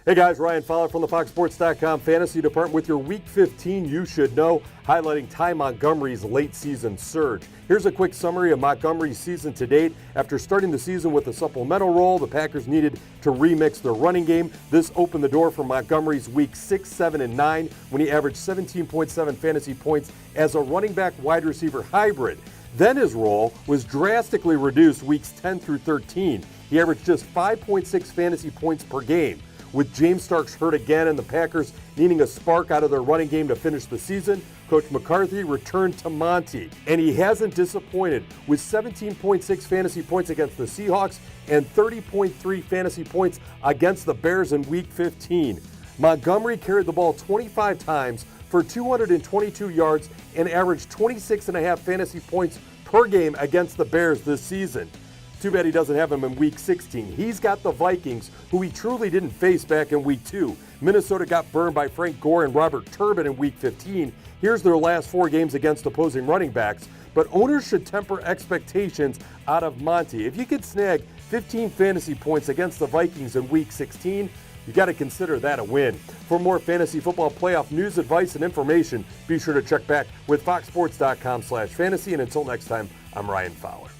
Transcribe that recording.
Hey guys, Ryan Fowler from the WhatIfSports.com Fantasy Department with your Week 15 You Should Know, highlighting Ty Montgomery's late season surge. Here's a quick summary of Montgomery's season to date. After starting the season with a supplemental role, the Packers needed to remix their running game. This opened the door for Montgomery's Week 6, 7, and 9 when he averaged 17.7 fantasy points as a running back wide receiver hybrid. Then his role was drastically reduced weeks 10 through 13. He averaged just 5.6 fantasy points per game. With James Starks hurt again and the Packers needing a spark out of their running game to finish the season, Coach McCarthy returned to Monty. And he hasn't disappointed with 17.6 fantasy points against the Seahawks and 30.3 fantasy points against the Bears in Week 15. Montgomery carried the ball 25 times for 222 yards and averaged 26.5 fantasy points per game against the Bears this season. Too bad he doesn't have him in Week 16. He's got the Vikings, who he truly didn't face back in Week 2. Minnesota got burned by Frank Gore and Robert Turbin in Week 15. Here's their last 4 games against opposing running backs. But owners should temper expectations out of Monty. If you could snag 15 fantasy points against the Vikings in Week 16, you got to consider that a win. For more fantasy football playoff news, advice, and information, be sure to check back with WhatIfSports.com/fantasy. And until next time, I'm Ryan Fowler.